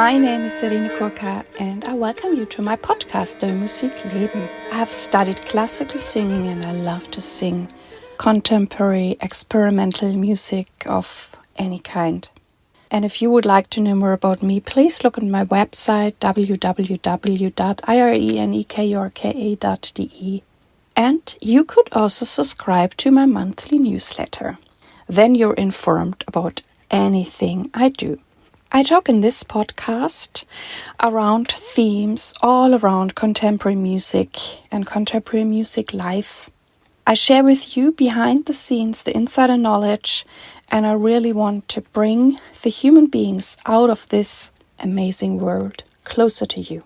My name is Irene Kurka and I welcome you to my podcast, Der Musik Leben. I have studied classical singing and I love to sing contemporary experimental music of any kind. And if you would like to know more about me, please look at my website www.irenekurka.de. And you could also subscribe to my monthly newsletter. Then you're informed about anything I do. I talk in this podcast around themes all around contemporary music and contemporary music life. I share with you behind the scenes the insider knowledge, and I really want to bring the human beings out of this amazing world closer to you.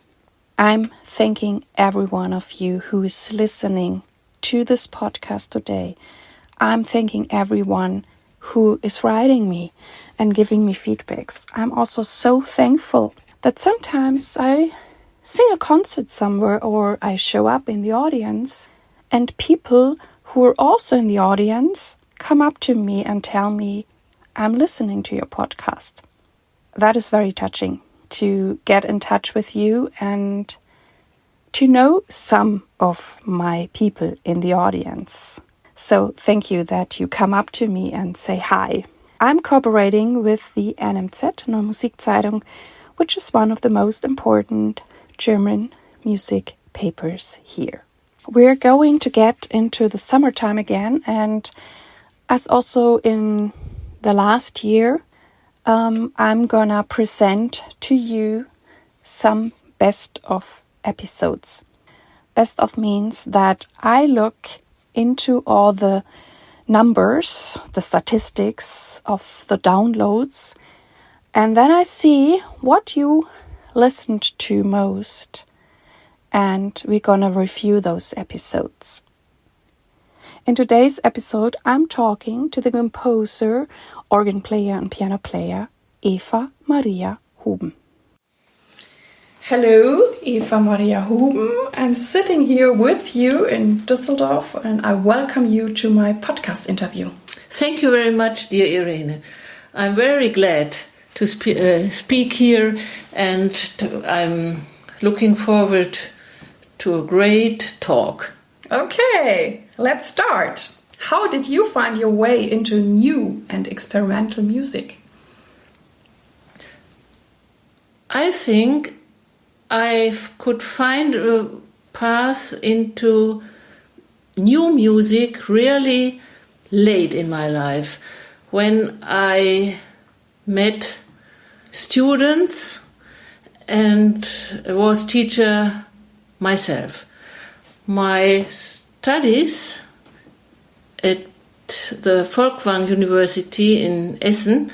I'm thanking every one of you who is listening to this podcast today. I'm thanking everyone who is writing me and giving me feedbacks. I'm also so thankful that sometimes I sing a concert somewhere or I show up in the audience and people who are also in the audience come up to me and tell me, I'm listening to your podcast. That is very touching to get in touch with you and to know some of my people in the audience. So thank you that you come up to me and say hi. I'm cooperating with the NMZ, Neue Musikzeitung, which is one of the most important German music papers here. We're going to get into the summertime again, and as also in the last year, I'm gonna present to you some best of episodes. Best of means that I look into all the numbers, the statistics of the downloads, and then I see what you listened to most, and we're gonna review those episodes. In today's episode, I'm talking to the composer, organ player and piano player, Eva-Maria Houben. Hello, Eva-Maria Houben. I'm sitting here with you in Düsseldorf and I welcome you to my podcast interview. Thank you very much, dear Irene. I'm very glad to speak here and I'm looking forward to a great talk. Okay, let's start. How did you find your way into new and experimental music? I think I could find a path into new music really late in my life when I met students and was teacher myself. My studies at the Folkwang University in Essen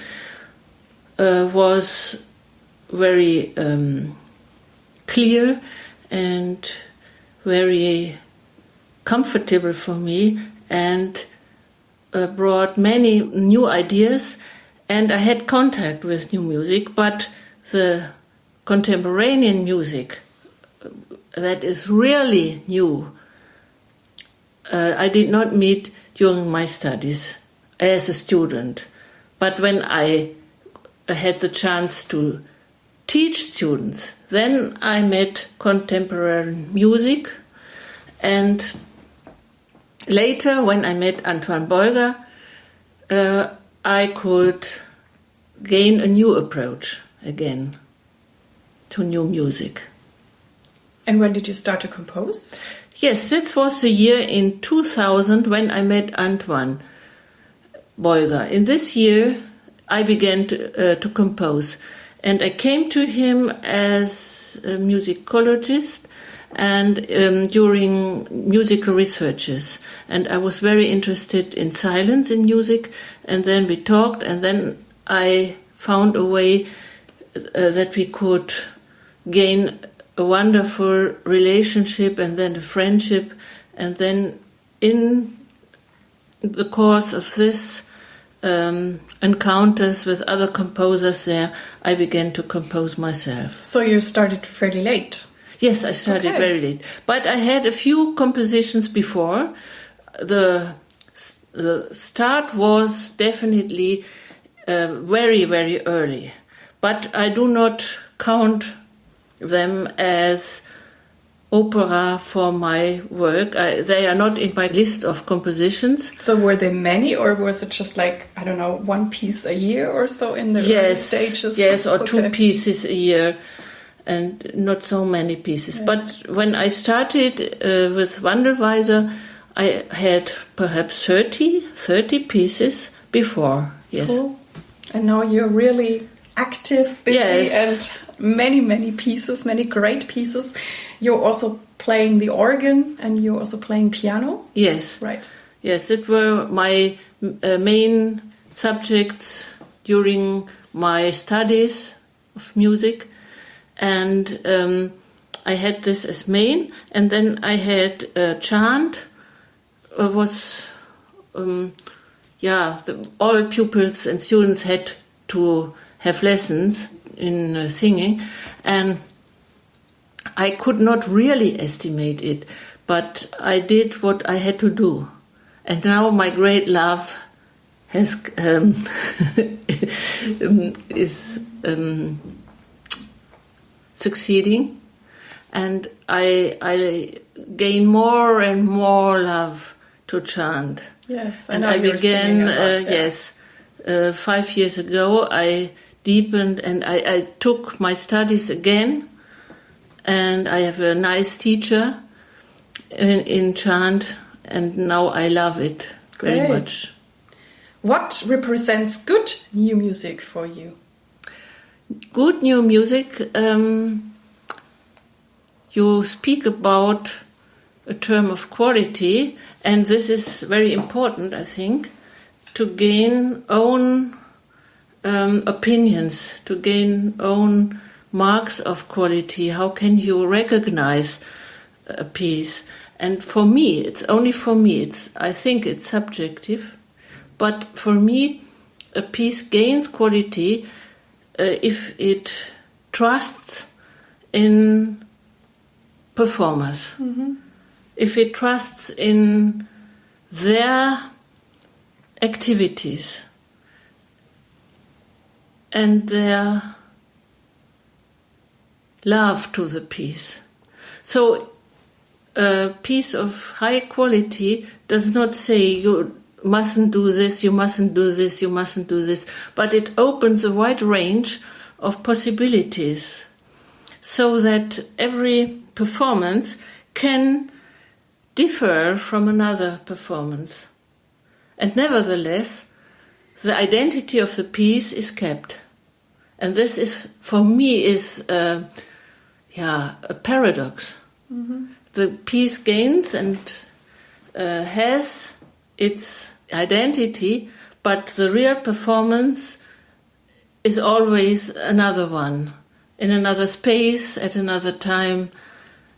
was very clear and very comfortable for me and brought many new ideas, and I had contact with new music, but the contemporanean music that is really new I did not meet during my studies as a student, but when I had the chance to teach students, then I met contemporary music, and later when I met Antoine Beuger, I could gain a new approach again to new music. And when did you start to compose? Yes, this was the year in 2000 when I met Antoine Beuger. In this year, I began to compose. And I came to him as a musicologist and during musical researches. And I was very interested in silence in music. And then we talked, and then I found a way that we could gain a wonderful relationship and then a friendship. And then in the course of this encounters with other composers there, I began to compose myself. So you started fairly late? Yes, I started very late. But I had a few compositions before. The start was definitely very, very early. But I do not count them as opera for my work. They are not in my list of compositions. So were they many, or was it just like, I don't know, one piece a year or so in the early stages? Yes, or 2 pieces a year, and not so many pieces. Yeah. But when I started with Wandelweiser, I had perhaps 30 pieces before. Yes. Cool. And now you're really active, busy, and many pieces, many great pieces. You're also playing the organ, and you're also playing piano? Yes. Right. Yes, it were my main subjects during my studies of music. And I had this as main. And then I had chant. All pupils and students had to have lessons in singing, and I could not really estimate it, but I did what I had to do. And now my great love has is succeeding, and I gain more and more love to chant. Yes, and I began. 5 years ago, I deepened and I took my studies again, and I have a nice teacher in chant, and now I love it very much. What represents good new music for you? Good new music, you speak about a term of quality, and this is very important, I think, to gain own opinions, to gain own marks of quality. How can you recognize a piece? And for me, it's only for me, I think it's subjective, but for me, a piece gains quality if it trusts in performers. Mm-hmm. If it trusts in their activities and their love to the piece. So a piece of high quality does not say you mustn't do this, you mustn't do this, you mustn't do this, but it opens a wide range of possibilities so that every performance can differ from another performance. And nevertheless, the identity of the piece is kept. And this is, for me, a paradox. Mm-hmm. The piece gains and has its identity, but the real performance is always another one, in another space, at another time.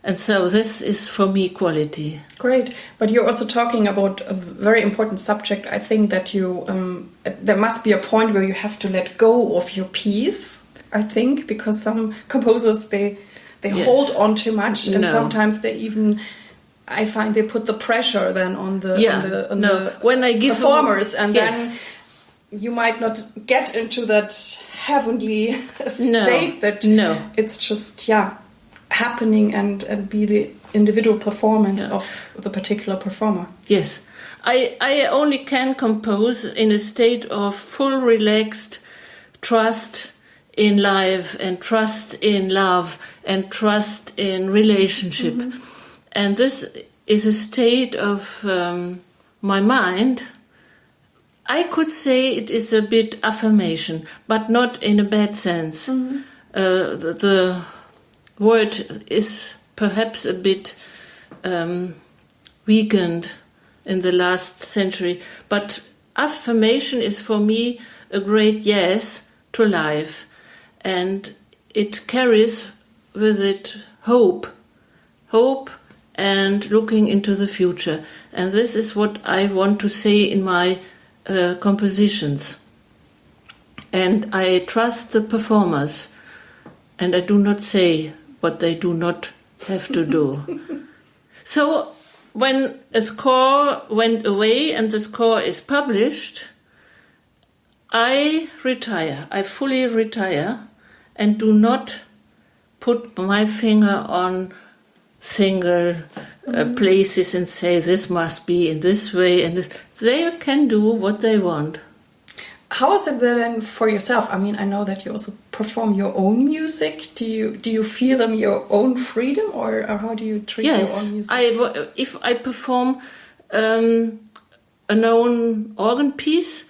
And so this is, for me, quality. Great. But you're also talking about a very important subject. I think that you there must be a point where you have to let go of your piece, I think, because some composers, they hold on too much. And sometimes they even, I find, they put the pressure then on the when I give performers. And then you might not get into that heavenly state that it's just, happening and be the individual performance of the particular performer. Yes. I only can compose in a state of full relaxed trust in life and trust in love and trust in relationship. Mm-hmm. And this is a state of my mind. I could say it is a bit affirmation, but not in a bad sense. Mm-hmm. The word is perhaps a bit weakened in the last century, but affirmation is for me a great yes to life, and it carries with it hope and looking into the future. And this is what I want to say in my compositions. And I trust the performers, and I do not say what they do not have to do. So when a score went away and the score is published, I retire. I fully retire and do not put my finger on single places and say this must be in this way, and this. They can do what they want. How is it then for yourself? I mean, I know that you also perform your own music. Do you feel them your own freedom, or how do you treat your own music? Yes, if I perform a known organ piece,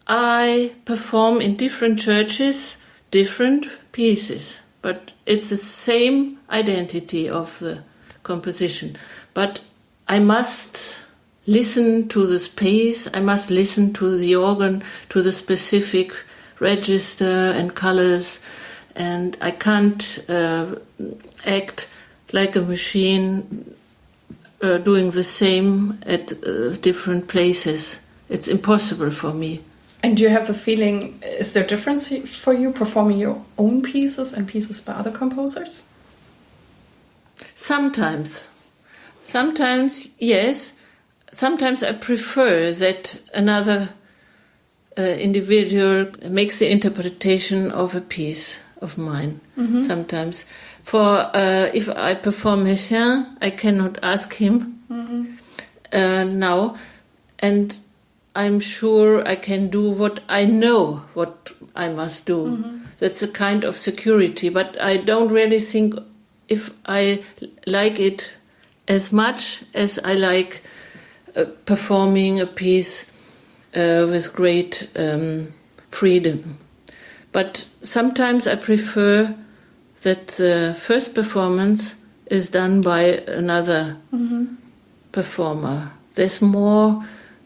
I perform in different churches different pieces, but it's the same identity of the composition. But I must listen to the space, I must listen to the organ, to the specific register and colors, and I can't act like a machine doing the same at different places. It's impossible for me. And do you have the feeling, is there a difference for you performing your own pieces and pieces by other composers? Sometimes. Sometimes, yes. Sometimes I prefer that another individual makes the interpretation of a piece of mine. Mm-hmm. Sometimes. For if I perform Messiaen, I cannot ask him now. And I'm sure I can do what I know, what I must do. Mm-hmm. That's a kind of security. But I don't really think if I like it as much as I like performing a piece with great freedom. But sometimes I prefer that the first performance is done by another performer. There's more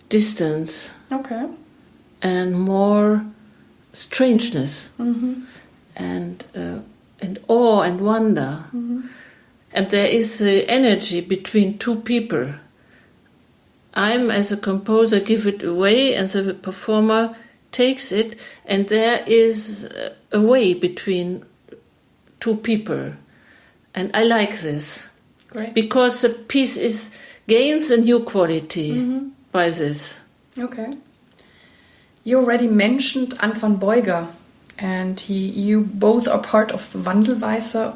distance, and more strangeness, and awe and wonder, and there is energy between two people. I'm, as a composer, give it away, and the performer takes it, and there is a way between two people, and I like this. Great. Because the piece gains a new quality by this. Okay. You already mentioned Antoine Beuger, and you both are part of the Wandelweiser.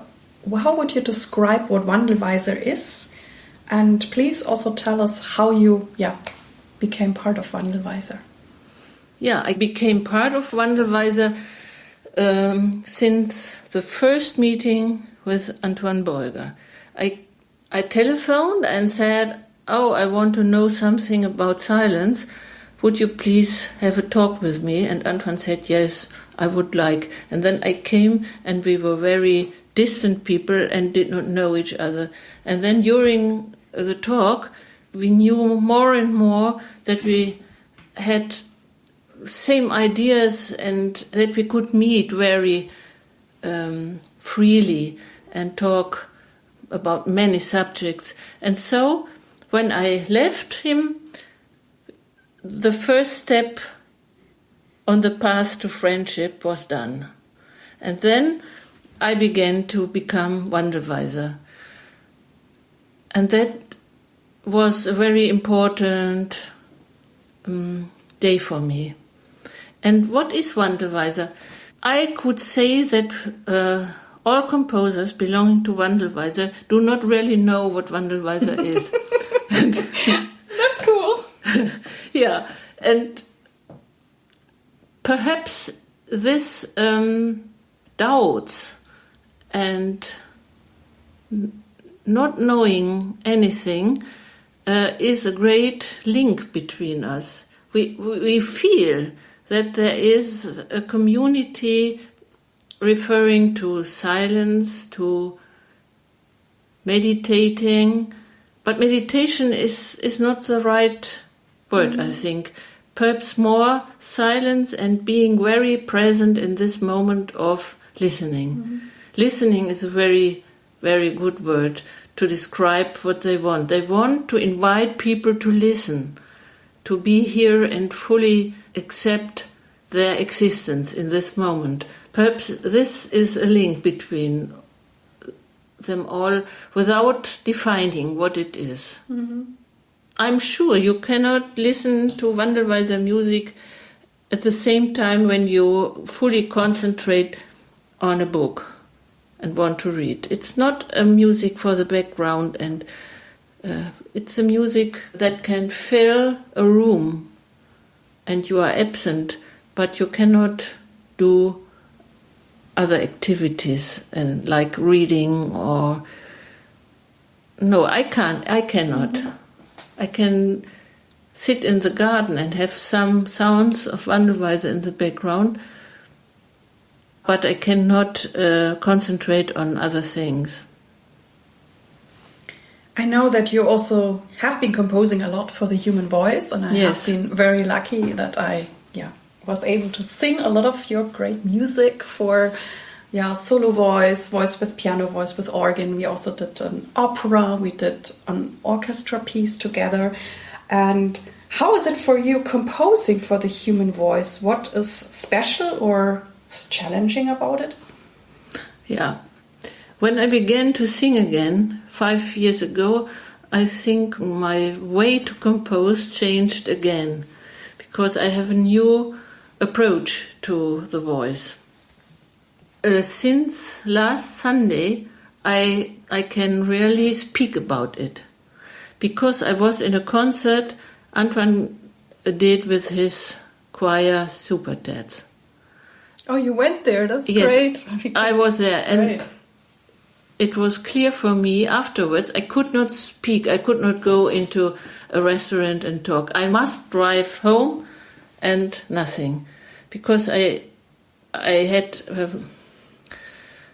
How would you describe what Wandelweiser is? And please also tell us how you became part of Wandelweiser. Yeah, I became part of Wandelweiser since the first meeting with Antoine Beuger. I telephoned and said, I want to know something about silence. Would you please have a talk with me? And Antoine said, yes, I would like. And then I came, and we were very distant people and did not know each other. And then during the talk, we knew more and more that we had same ideas and that we could meet very freely and talk about many subjects. And so when I left him, the first step on the path to friendship was done. And then I began to become Wandelweiser. And that was a very important day for me. And what is Wandelweiser? I could say that all composers belonging to Wandelweiser do not really know what Wandelweiser is. That's cool. Yeah, and perhaps this doubts and not knowing anything is a great link between us. We feel that there is a community referring to silence, to meditating, but meditation is not the right word, I think. Perhaps more silence and being very present in this moment of listening. Listening is a very, very good word to describe what they want. They want to invite people to listen, to be here and fully accept their existence in this moment. Perhaps this is a link between them all without defining what it is. I'm sure you cannot listen to Wandelweiser music at the same time when you fully concentrate on a book. and want to read. It's not a music for the background, and it's a music that can fill a room and you are absent, but you cannot do other activities and like reading or... No, I cannot. Mm-hmm. I can sit in the garden and have some sounds of Wandelweiser in the background, but I cannot concentrate on other things. I know that you also have been composing a lot for the human voice, and I have been very lucky that I was able to sing a lot of your great music for solo voice with piano, voice with organ. We also did an opera, we did an orchestra piece together. And how is it for you composing for the human voice? What is special or challenging about it? Yeah. When I began to sing again 5 years ago, I think my way to compose changed again, because I have a new approach to the voice. Since last Sunday, I can really speak about it, because I was in a concert Antoine did with his choir Super Dads. Oh, you went there? That's great. I was there, and great. It was clear for me afterwards. I could not speak. I could not go into a restaurant and talk. I must drive home and nothing, because I had a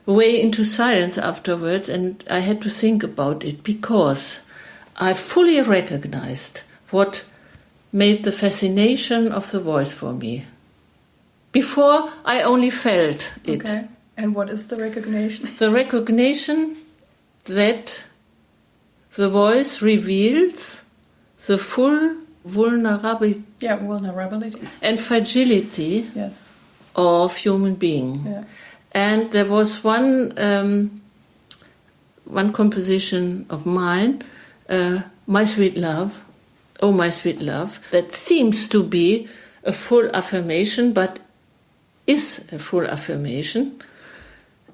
way into silence afterwards, and I had to think about it, because I fully recognized what made the fascination of the voice for me. Before, I only felt it. Okay. And what is the recognition? The recognition that the voice reveals the full vulnerability and fragility of human being. Yeah. And there was one composition of mine, My Sweet Love, Oh My Sweet Love, that seems to be a full affirmation, but is a full affirmation.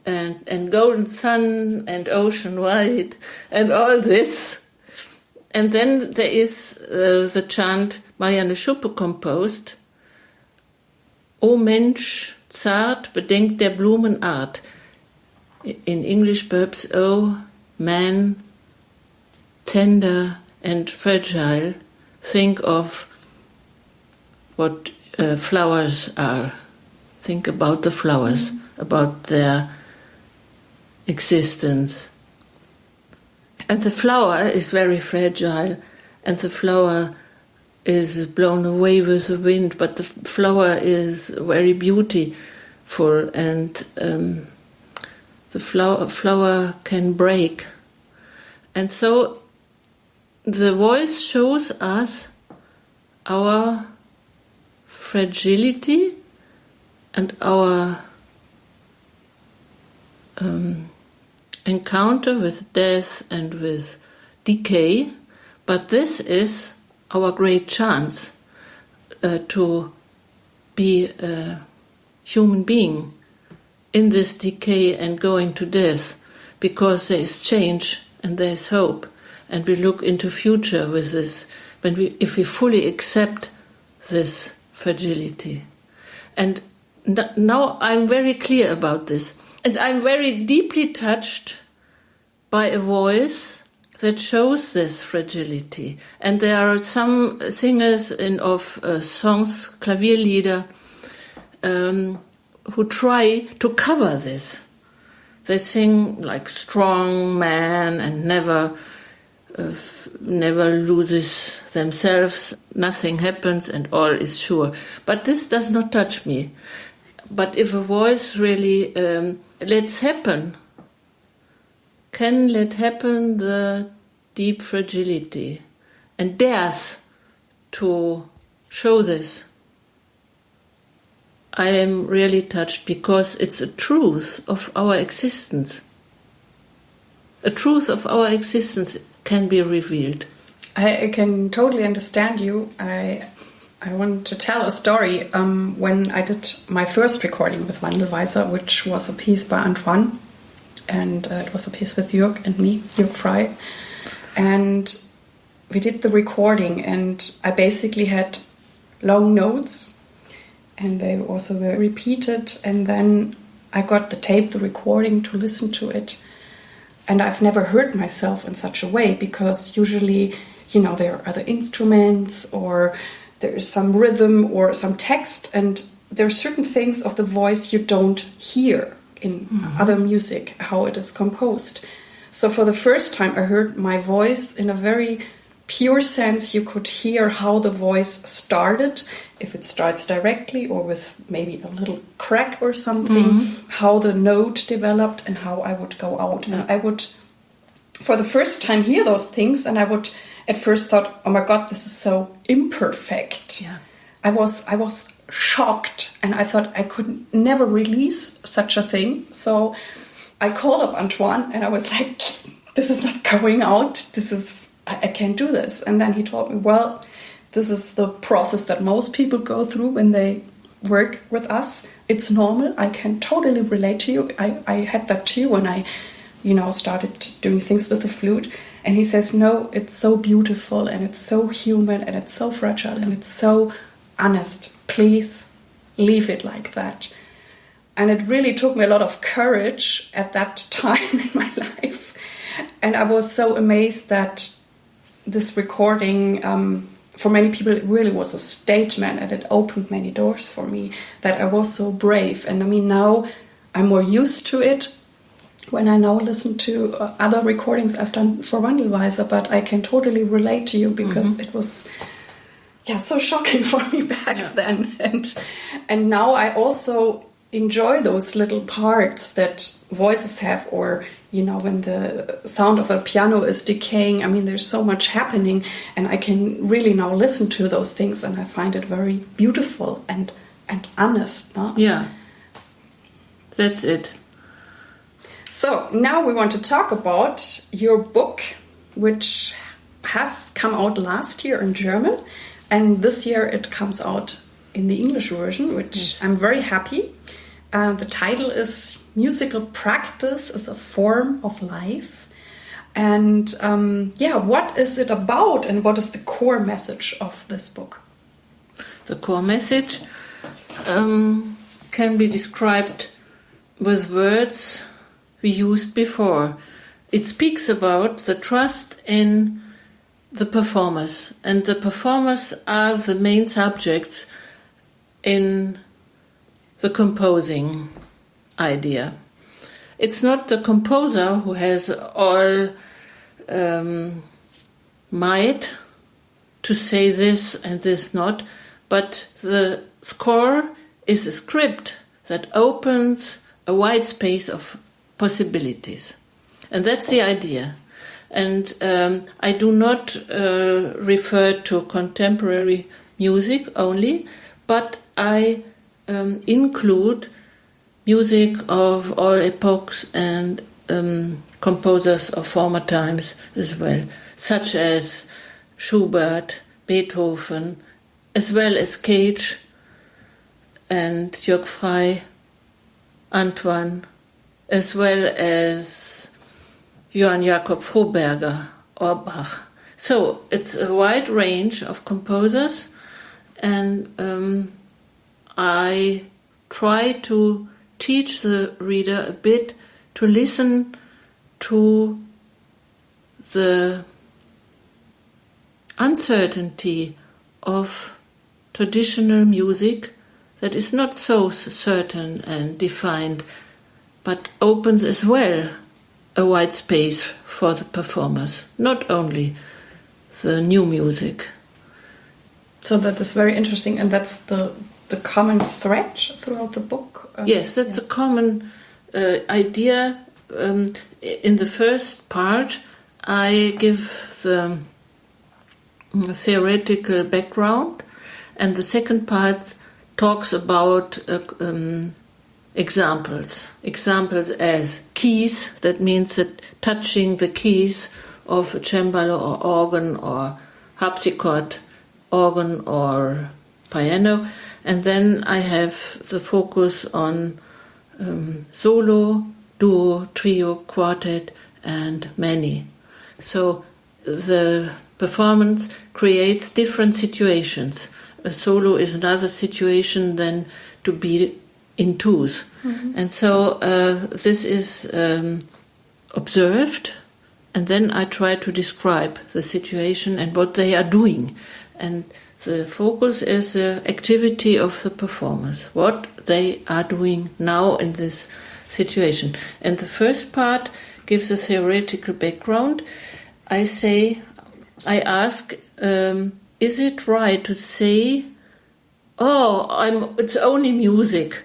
And golden sun and ocean white and all this. And then there is the chant Marianne Schuppe composed, O Mensch, zart, bedenk der Blumen Art. In English, perhaps, O man, tender and fragile, think of what flowers are. Think about the flowers, about their existence. And the flower is very fragile, and the flower is blown away with the wind, but the flower is very beautiful, and the flower can break. And so the voice shows us our fragility and our encounter with death and with decay, but this is our great chance to be a human being in this decay and going to death, because there is change and there is hope, and we look into future with this if we fully accept this fragility. And now I'm very clear about this. And I'm very deeply touched by a voice that shows this fragility. And there are some singers of songs, Klavierlieder, who try to cover this. They sing like strong man and never loses themselves, nothing happens and all is sure. But this does not touch me. But if a voice really can let happen the deep fragility and dares to show this, I am really touched, because it's a truth of our existence. A truth of our existence can be revealed. I can totally understand you. I want to tell a story. When I did my first recording with Wandelweiser, which was a piece by Antoine, and it was a piece with Jörg and me, Jörg Frey. And we did the recording, and I basically had long notes, and they also were repeated, and then I got the tape, the recording, to listen to it. And I've never heard myself in such a way, because usually, there are other instruments, or there is some rhythm or some text, and there are certain things of the voice you don't hear in other music, how it is composed. So for the first time, I heard my voice in a very pure sense. You could hear how the voice started, if it starts directly or with maybe a little crack or something, how the note developed and how I would go out. And I would, for the first time, hear those things, and I would at first thought, oh my God, this is so imperfect. Yeah. I was shocked, and I thought I could never release such a thing. So I called up Antoine, and I was like, this is not going out. I can't do this. And then he told me, well, this is the process that most people go through when they work with us. It's normal. I can totally relate to you. I had that too when I, started doing things with the flute. And he says, no, it's so beautiful, and it's so human, and it's so fragile, and it's so honest. Please leave it like that. And it really took me a lot of courage at that time in my life. And I was so amazed that this recording, for many people, it really was a statement, and it opened many doors for me, that I was so brave. And now I'm more used to it when I now listen to other recordings I've done for Wandelweiser, but I can totally relate to you, because it was so shocking for me back then. And now I also enjoy those little parts that voices have, or when the sound of a piano is decaying. There's so much happening, and I can really now listen to those things, and I find it very beautiful and honest. No? Yeah, that's it. So now we want to talk about your book, which has come out last year in German, and this year it comes out in the English version, which I'm very happy. The title is Musical Practice as a Form of Life. And what is it about, and what is the core message of this book? The core message can be described with words we used before. It speaks about the trust in the performers, and the performers are the main subjects in the composing idea. It's not the composer who has all might to say this and this not, but the score is a script that opens a wide space of possibilities. And that's the idea. And I do not refer to contemporary music only, but I include music of all epochs and composers of former times as well, such as Schubert, Beethoven, as well as Cage and Jörg Frey, Antoine, as well as Johann Jakob Froberger or Bach. So it's a wide range of composers, and I try to teach the reader a bit to listen to the uncertainty of traditional music that is not so certain and defined, but opens as well a wide space for the performers, not only the new music. So that is very interesting, and that's the common thread throughout the book? Yes, that's a common idea. In the first part, I give the theoretical background, and the second part talks about examples as keys. That means that touching the keys of a cembalo or organ or harpsichord, organ or piano. And then I have the focus on solo duo, trio, quartet, and many. So the performance creates different situations. A solo is another situation than to be in twos. And so this is observed, and then I try to describe the situation and what they are doing. And the focus is the activity of the performers, what they are doing now in this situation. And the first part gives a theoretical background. I ask, is it right to say, it's only music,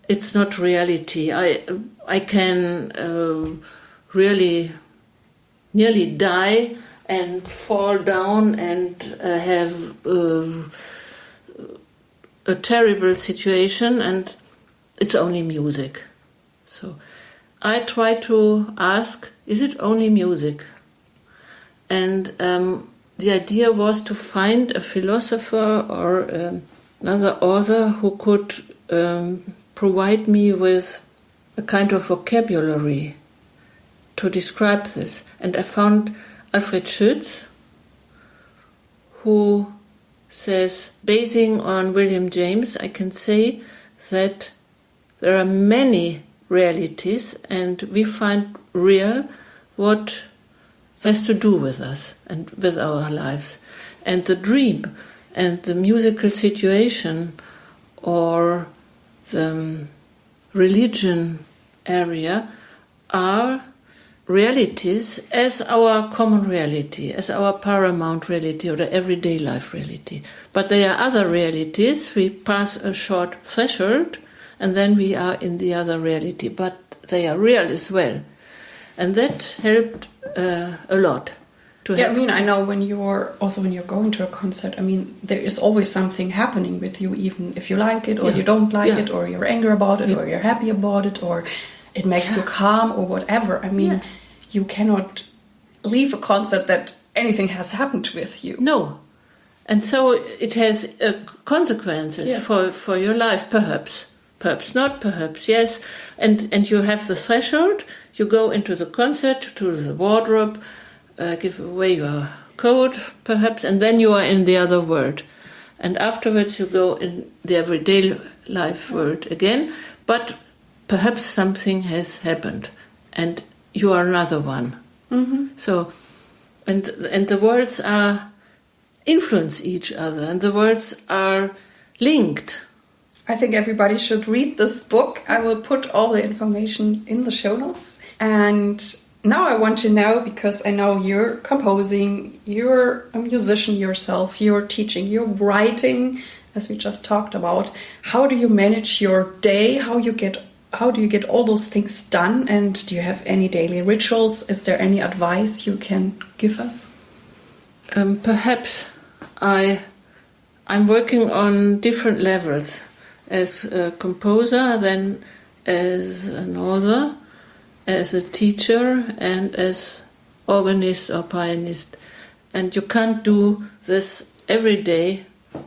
it's not reality. I can really nearly die and fall down and have a terrible situation, and it's only music. So I try to ask, is it only music? And the idea was to find a philosopher or another author who could provide me with a kind of vocabulary to describe this. And I found Alfred Schütz, who says, basing on William James, I can say that there are many realities, and we find real what has to do with us and with our lives. And the dream and the musical situation or the religion area are realities as our common reality, as our paramount reality or the everyday life reality. But there are other realities. We pass a short threshold and then we are in the other reality, but they are real as well. And that helped a lot. I know when you're going to a concert, there is always something happening with you, even if you like it or you don't like it, or you're angry about it, or you're happy about it, or it makes you calm or whatever. You cannot leave a concert that anything has happened with you. No. And so it has consequences for your life, perhaps. Perhaps not, perhaps yes. And you have the threshold, you go into the concert, to the wardrobe, give away your coat, perhaps, and then you are in the other world. And afterwards you go in the everyday life world again, but perhaps something has happened, and you are another one. Mm-hmm. So, and the worlds influence each other, and the worlds are linked. I think everybody should read this book. I will put all the information in the show notes. And now I want to know, because I know you're composing, you're a musician yourself, you're teaching, you're writing, as we just talked about. How do you manage your day? How do you get all those things done? And do you have any daily rituals? Is there any advice you can give us? Perhaps I'm working on different levels, as a composer, then as an author, as a teacher, and as organist or pianist. And you can't do this every day,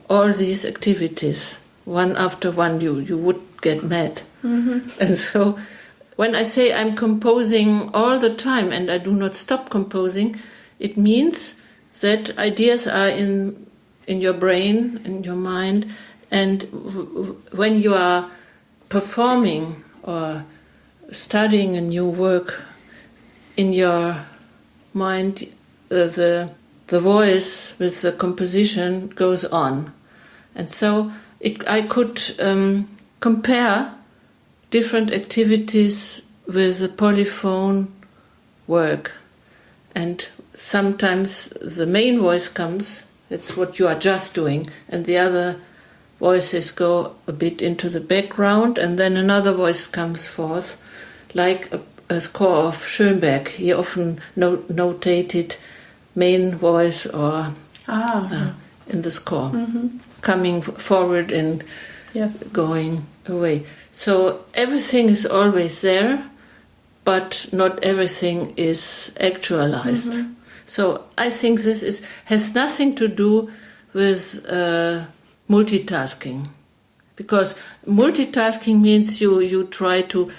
all these activities, one after one. You would get mad. Mm-hmm. And so when I say I'm composing all the time and I do not stop composing, it means that ideas are in your brain, in your mind, and when you are performing or studying a new work, in your mind, the voice with the composition goes on. And so I could compare different activities with the polyphone work. And sometimes the main voice comes, that's what you are just doing, and the other voices go a bit into the background, and then another voice comes forth, like a score of Schönberg. He often notated main voice or in the score, coming forward and going away. So everything is always there, but not everything is actualized. Mm-hmm. So I think this has nothing to do with multitasking. Because multitasking means you try to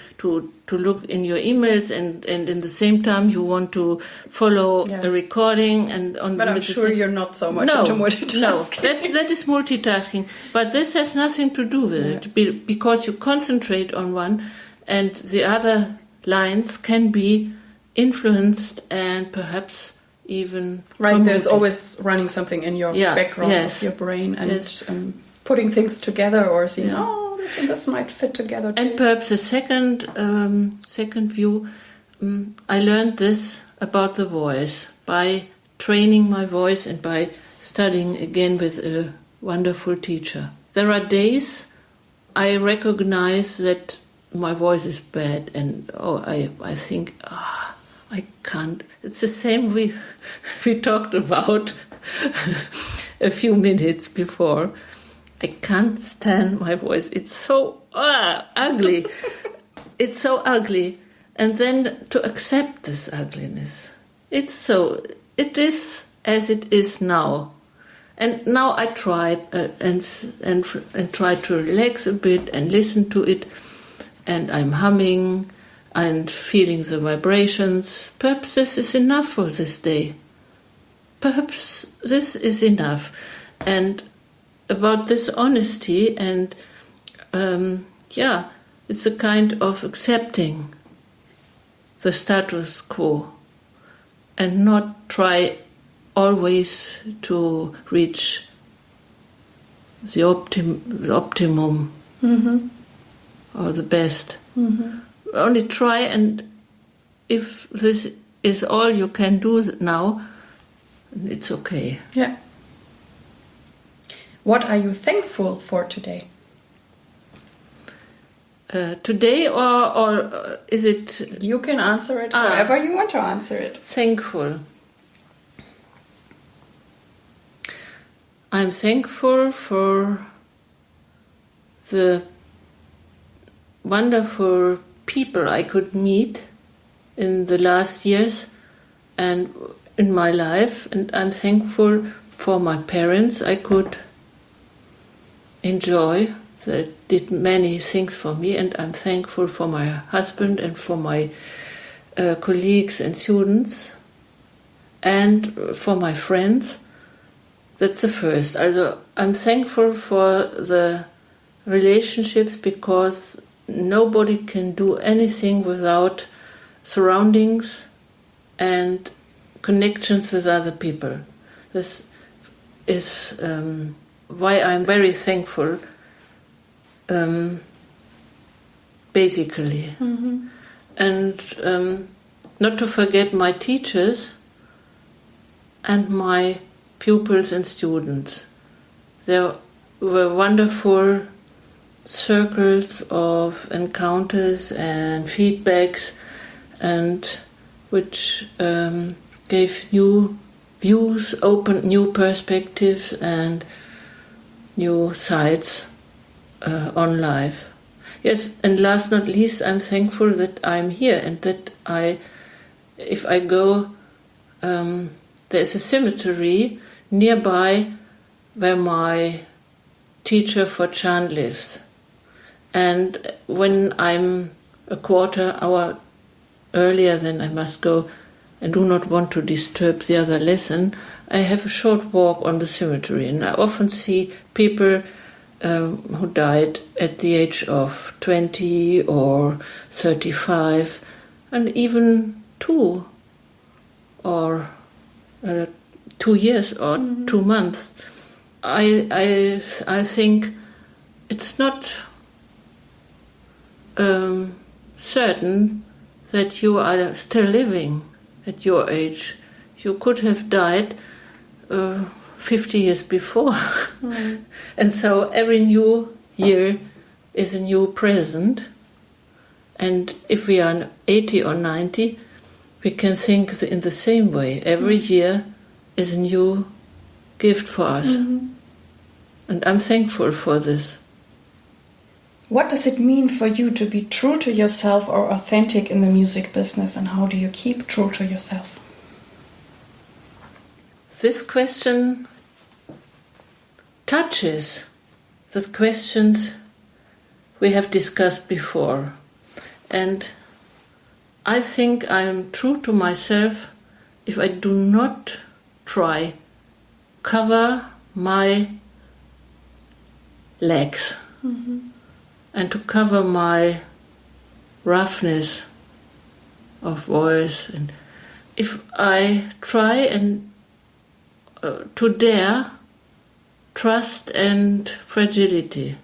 look in your emails and in the same time you want to follow a recording But I'm sure you're not so much into multitasking. No, that is multitasking. But this has nothing to do with it because you concentrate on one and the other lines can be influenced and perhaps even promoted. There's always running something in your background of your brain and putting things together or seeing, this and this might fit together too. And perhaps a second view, I learned this about the voice by training my voice and by studying again with a wonderful teacher. There are days I recognize that my voice is bad and I think, I can't. It's the same we talked about a few minutes before. I can't stand my voice. It's so ugly. It's so ugly. And then to accept this ugliness. It is as it is now. And now I try and try to relax a bit and listen to it. And I'm humming and feeling the vibrations. Perhaps this is enough for this day. Perhaps this is enough. And about this honesty and it's a kind of accepting the status quo and not try always to reach the optimum or the best. Only try, and if this is all you can do now, it's okay. Yeah. What are you thankful for today? Today or is it... You can answer it however you want to answer it. Thankful. I'm thankful for the wonderful people I could meet in the last years and in my life, and I'm thankful for my parents I could enjoy, that did many things for me, and I'm thankful for my husband and for my colleagues and students and for my friends. That's the first. Also, I'm thankful for the relationships because nobody can do anything without surroundings and connections with other people. This is why I'm very thankful, basically. And not to forget my teachers and my pupils and students. There were wonderful circles of encounters and feedbacks, and which gave new views, opened new perspectives and new sides on life. Yes, and last not least, I'm thankful that I'm here and that if I go, there's a cemetery nearby where my teacher for chant lives. And when I'm a quarter hour earlier than I must go and do not want to disturb the other lesson, I have a short walk on the cemetery. And I often see people who died at the age of 20 or 35, and even 2 or 2 years or 2 months. I think it's not certain that you are still living at your age. You could have died 50 years before. And so every new year is a new present. And if we are 80 or 90, we can think in the same way. Every year is a new gift for us. And I'm thankful for this. What does it mean for you to be true to yourself or authentic in the music business, and how do you keep true to yourself? This question touches the questions we have discussed before. And I think I'm true to myself if I do not try cover my legs and to cover my roughness of voice. And if I try and to dare trust and fragility,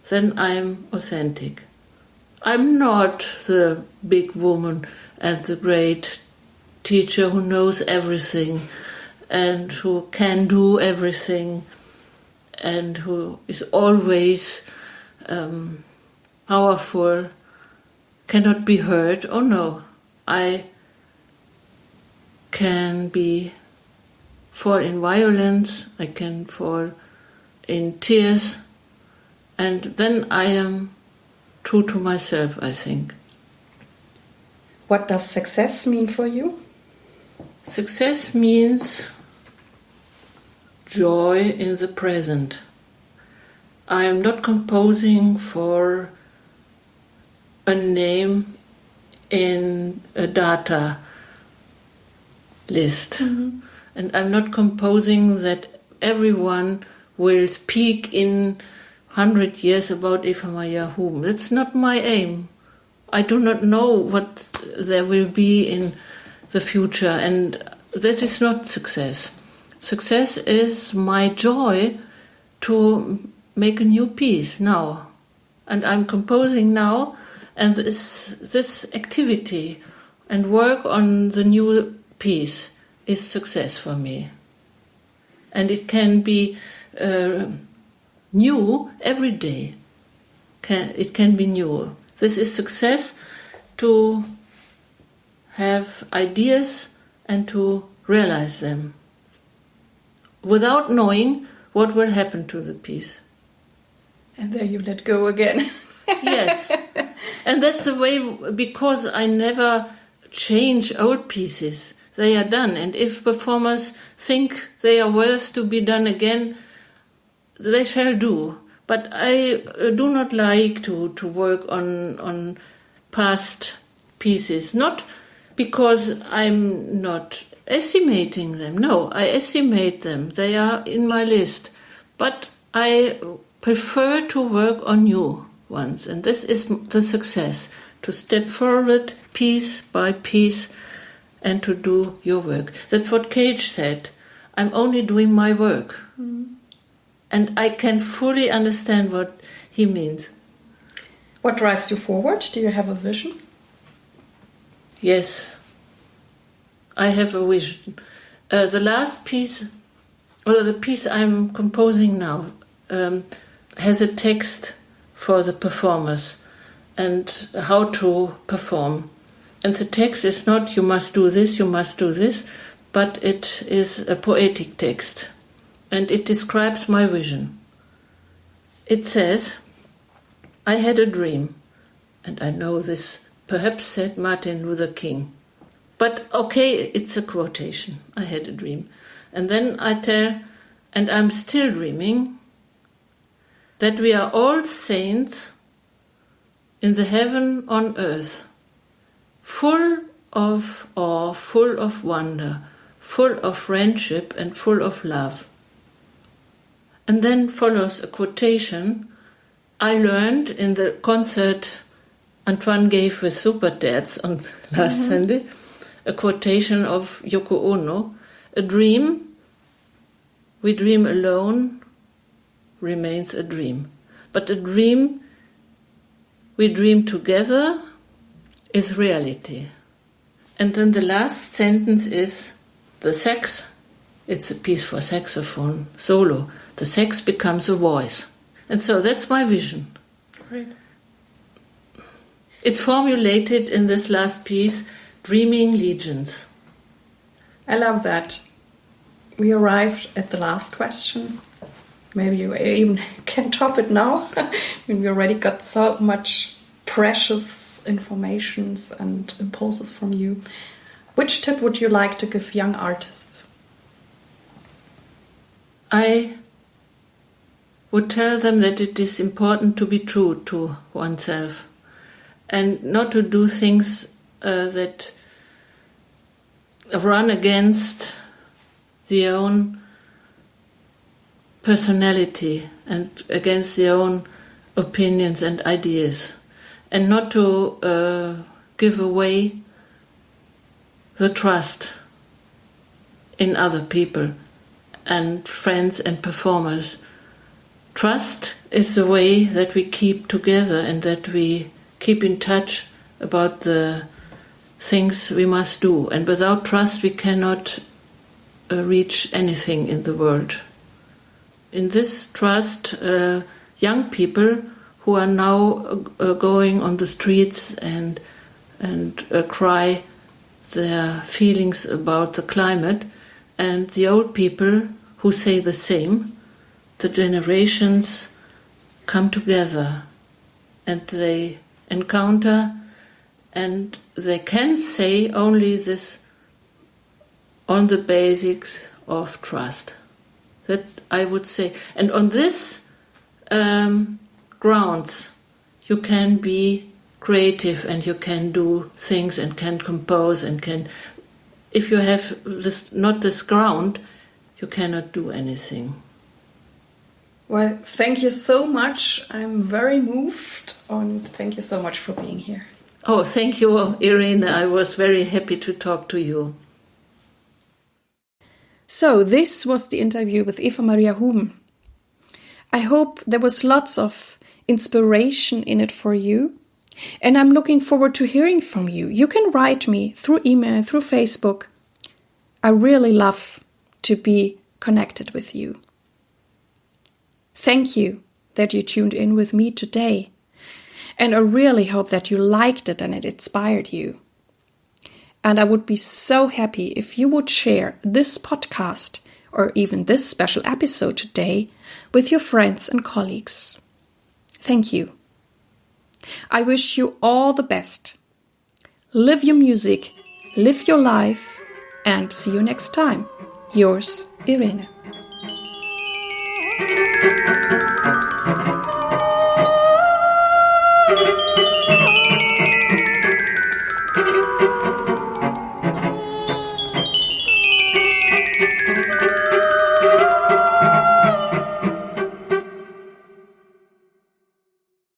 then I'm authentic. I'm not the big woman and the great teacher who knows everything and who can do everything and who is always powerful, cannot be hurt. Oh no, I can fall in violence, I can fall in tears, and then I am true to myself, I think. What does success mean for you? Success means joy in the present. I am not composing for a name in a data list. And I'm not composing that everyone will speak in 100 years about Eva-Maria Houben. That's not my aim. I do not know what there will be in the future, and that is not success. Success is my joy to make a new piece now. And I'm composing now, and this activity and work on the new piece is success for me. And it can be new every day. It can be new. This is success, to have ideas and to realize them without knowing what will happen to the piece. And there you let go again. Yes. And that's the way, because I never change old pieces. They are done. And if performers think they are worth to be done again, they shall do. But I do not like to work on past pieces. Not because I'm not estimating them. No, I estimate them. They are in my list. But I prefer to work on new ones. And this is the success. To step forward piece by piece and to do your work. That's what Cage said. I'm only doing my work. And I can fully understand what he means. What drives you forward? Do you have a vision? Yes, I have a vision. The last piece, or the piece I'm composing now, has a text for the performers and how to perform. And the text is not you must do this, but it is a poetic text. And it describes my vision. It says, I had a dream, and I know this perhaps said Martin Luther King. But okay, it's a quotation. I had a dream. And then I tell, and I'm still dreaming, that we are all saints in the heaven on earth, full of awe, full of wonder, full of friendship and full of love. And then follows a quotation I learned in the concert Antoine gave with Superdads on last Sunday, a quotation of Yoko Ono. A dream, we dream alone, remains a dream. But a dream, we dream together, is reality. And then the last sentence is the sax. It's a piece for saxophone, solo. The sax becomes a voice. And so that's my vision. Great. It's formulated in this last piece, Dreaming Legions. I love that. We arrived at the last question. Maybe you even can top it now. We already got so much precious informations and impulses from you. Which tip would you like to give young artists? I would tell them that it is important to be true to oneself and not to do things that run against their own personality and against their own opinions and ideas, and not to give away the trust in other people and friends and performers. Trust is the way that we keep together and that we keep in touch about the things we must do. And without trust we cannot reach anything in the world. In this trust, young people who are now going on the streets and cry their feelings about the climate, and the old people who say the same, the generations come together and they encounter, and they can say only this on the basics of trust. That I would say. And on this grounds, you can be creative and you can do things and can compose and can. If you have not this ground, you cannot do anything. Well, thank you so much. I'm very moved, and thank you so much for being here. Oh, thank you, Irene. I was very happy to talk to you. So this was the interview with Eva-Maria Houben. I hope there was lots of inspiration in it for you, and I'm looking forward to hearing from you. You can write me through email, through Facebook. I really love to be connected with you. Thank you that you tuned in with me today, and I really hope that you liked it and it inspired you. And I would be so happy if you would share this podcast or even this special episode today with your friends and colleagues. Thank you. I wish you all the best. Live your music, live your life, and see you next time. Yours, Irene.